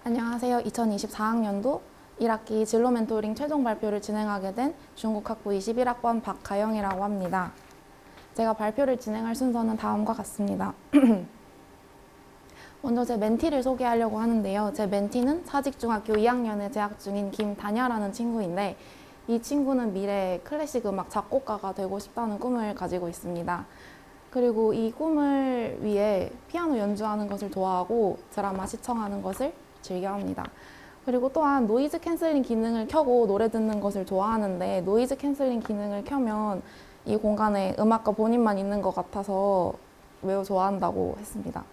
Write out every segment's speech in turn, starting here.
안녕하세요. 2024학년도 1학기 진로 멘토링 최종 발표를 진행하게 된 중국학부 21학번 박가영이라고 합니다. 제가 발표를 진행할 순서는 다음과 같습니다. 먼저 제 멘티를 소개하려고 하는데요. 제 멘티는 사직중학교 2학년에 재학 중인 김다녀라는 친구인데, 이 친구는 미래에 클래식 음악 작곡가가 되고 싶다는 꿈을 가지고 있습니다. 그리고 이 꿈을 위해 피아노 연주하는 것을 좋아하고 드라마 시청하는 것을 즐겨합니다. 그리고 또한 노이즈 캔슬링 기능을 켜고 노래 듣는 것을 좋아하는데, 노이즈 캔슬링 기능을 켜면 이 공간에 음악과 본인만 있는 것 같아서 매우 좋아한다고 했습니다.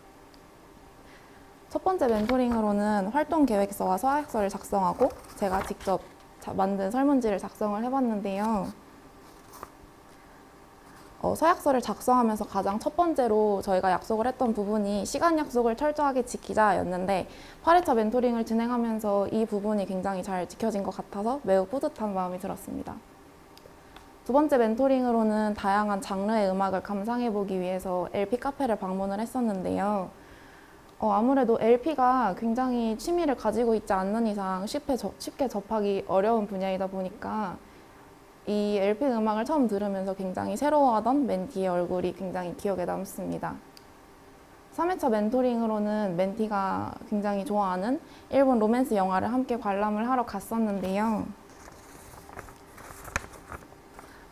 첫 번째 멘토링으로는 활동 계획서와 서약서를 작성하고 제가 직접 만든 설문지를 작성을 해봤는데요. 서약서를 작성하면서 가장 첫 번째로 저희가 약속을 했던 부분이 시간 약속을 철저하게 지키자였는데, 8회차 멘토링을 진행하면서 이 부분이 굉장히 잘 지켜진 것 같아서 매우 뿌듯한 마음이 들었습니다. 두 번째 멘토링으로는 다양한 장르의 음악을 감상해보기 위해서 LP 카페를 방문을 했었는데요. 아무래도 LP가 굉장히 취미를 가지고 있지 않는 이상 쉽게 접하기 어려운 분야이다 보니까 이 LP 음악을 처음 들으면서 굉장히 새로워하던 멘티의 얼굴이 굉장히 기억에 남습니다. 3회차 멘토링으로는 멘티가 굉장히 좋아하는 일본 로맨스 영화를 함께 관람을 하러 갔었는데요.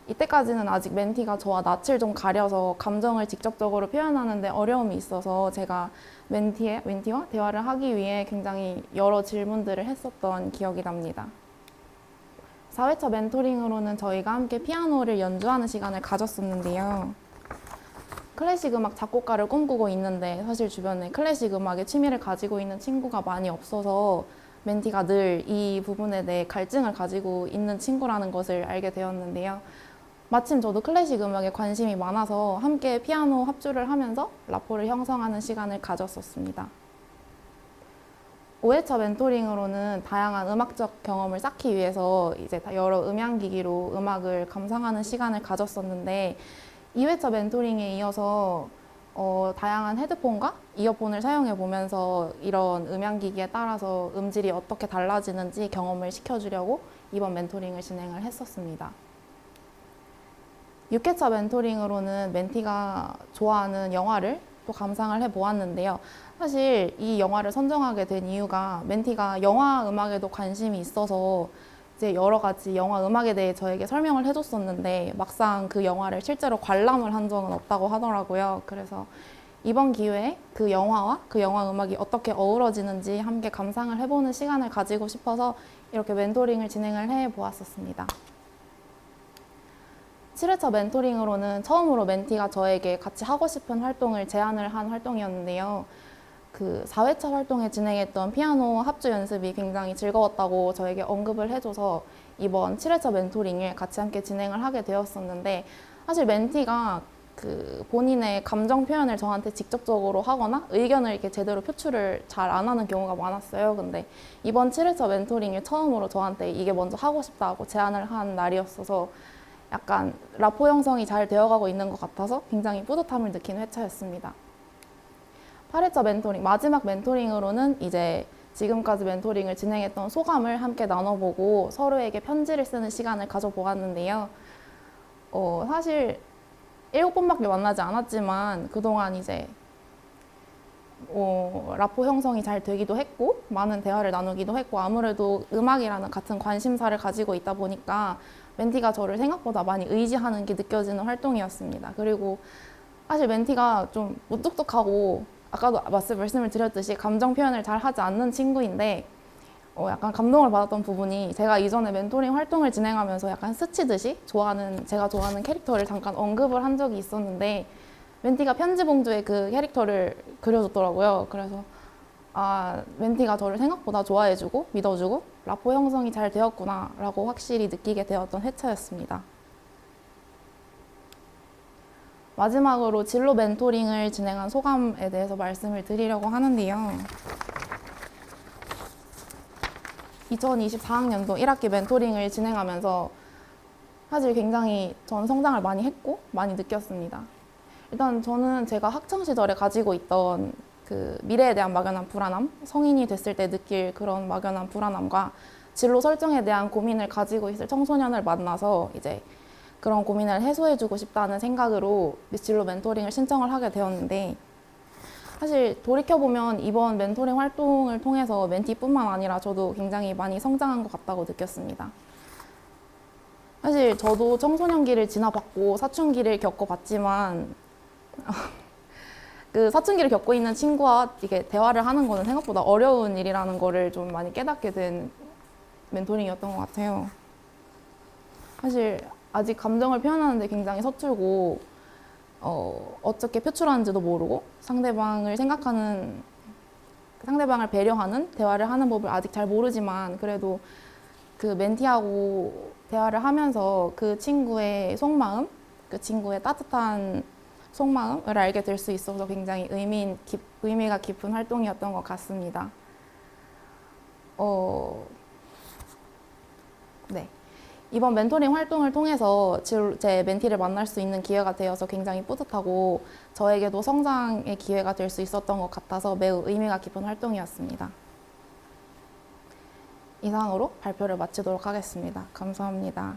이때까지는 아직 멘티가 저와 낯을 좀 가려서 감정을 직접적으로 표현하는 데 어려움이 있어서 제가 멘티와 대화를 하기 위해 굉장히 여러 질문들을 했었던 기억이 납니다. 4회차 멘토링으로는 저희가 함께 피아노를 연주하는 시간을 가졌었는데요. 클래식 음악 작곡가를 꿈꾸고 있는데 사실 주변에 클래식 음악에 취미를 가지고 있는 친구가 많이 없어서 멘티가 늘 이 부분에 대해 갈증을 가지고 있는 친구라는 것을 알게 되었는데요. 마침 저도 클래식 음악에 관심이 많아서 함께 피아노 합주를 하면서 라포를 형성하는 시간을 가졌었습니다. 5회차 멘토링으로는 다양한 음악적 경험을 쌓기 위해서 이제 여러 음향기기로 음악을 감상하는 시간을 가졌었는데, 2회차 멘토링에 이어서 다양한 헤드폰과 이어폰을 사용해 보면서 이런 음향기기에 따라서 음질이 어떻게 달라지는지 경험을 시켜주려고 이번 멘토링을 진행을 했었습니다. 6회차 멘토링으로는 멘티가 좋아하는 영화를 또 감상을 해보았는데요. 사실 이 영화를 선정하게 된 이유가 멘티가 영화 음악에도 관심이 있어서 이제 여러 가지 영화 음악에 대해 저에게 설명을 해줬었는데, 막상 그 영화를 실제로 관람을 한 적은 없다고 하더라고요. 그래서 이번 기회에 그 영화와 그 영화 음악이 어떻게 어우러지는지 함께 감상을 해보는 시간을 가지고 싶어서 이렇게 멘토링을 진행을 해보았었습니다. 7회차 멘토링으로는 처음으로 멘티가 저에게 같이 하고 싶은 활동을 제안을 한 활동이었는데요. 그 4회차 활동에 진행했던 피아노 합주 연습이 굉장히 즐거웠다고 저에게 언급을 해줘서 이번 7회차 멘토링을 같이 함께 진행을 하게 되었었는데, 사실 멘티가 그 본인의 감정 표현을 저한테 직접적으로 하거나 의견을 이렇게 제대로 표출을 잘 안 하는 경우가 많았어요. 근데 이번 7회차 멘토링을 처음으로 저한테 이게 먼저 하고 싶다고 제안을 한 날이었어서 약간 라포 형성이 잘 되어가고 있는 것 같아서 굉장히 뿌듯함을 느낀 회차였습니다. 8회차 멘토링, 마지막 멘토링으로는 이제 지금까지 멘토링을 진행했던 소감을 함께 나눠보고 서로에게 편지를 쓰는 시간을 가져보았는데요. 사실 7번밖에 만나지 않았지만 그동안 이제 라포 형성이 잘 되기도 했고 많은 대화를 나누기도 했고, 아무래도 음악이라는 같은 관심사를 가지고 있다 보니까 멘티가 저를 생각보다 많이 의지하는 게 느껴지는 활동이었습니다. 그리고 사실 멘티가 좀 무뚝뚝하고 아까도 말씀을 드렸듯이 감정 표현을 잘 하지 않는 친구인데, 약간 감동을 받았던 부분이 제가 이전에 멘토링 활동을 진행하면서 약간 스치듯이 제가 좋아하는 캐릭터를 잠깐 언급을 한 적이 있었는데, 멘티가 편지봉투에 그 캐릭터를 그려줬더라고요. 그래서 멘티가 저를 생각보다 좋아해주고 믿어주고 라포 형성이 잘 되었구나 라고 확실히 느끼게 되었던 회차였습니다. 마지막으로 진로 멘토링을 진행한 소감에 대해서 말씀을 드리려고 하는데요. 2024학년도 1학기 멘토링을 진행하면서 사실 굉장히 전 성장을 많이 했고 많이 느꼈습니다. 일단 저는 제가 학창시절에 가지고 있던 그 미래에 대한 막연한 불안함, 성인이 됐을 때 느낄 그런 막연한 불안함과 진로 설정에 대한 고민을 가지고 있을 청소년을 만나서 이제 그런 고민을 해소해주고 싶다는 생각으로 진로 멘토링을 신청을 하게 되었는데, 사실 돌이켜보면 이번 멘토링 활동을 통해서 멘티뿐만 아니라 저도 굉장히 많이 성장한 것 같다고 느꼈습니다. 사실 저도 청소년기를 지나봤고 사춘기를 겪어봤지만 그 사춘기를 겪고 있는 친구와 이게 대화를 하는 거는 생각보다 어려운 일이라는 거를 좀 많이 깨닫게 된 멘토링이었던 것 같아요. 사실 아직 감정을 표현하는데 굉장히 서툴고 어떻게 표출하는지도 모르고 상대방을 배려하는 대화를 하는 법을 아직 잘 모르지만, 그래도 그 멘티하고 대화를 하면서 그 친구의 속마음, 그 친구의 따뜻한 속마음을 알게 될 수 있어서 굉장히 의미가 깊은 활동이었던 것 같습니다. 네. 이번 멘토링 활동을 통해서 제 멘티를 만날 수 있는 기회가 되어서 굉장히 뿌듯하고 저에게도 성장의 기회가 될 수 있었던 것 같아서 매우 의미가 깊은 활동이었습니다. 이상으로 발표를 마치도록 하겠습니다. 감사합니다.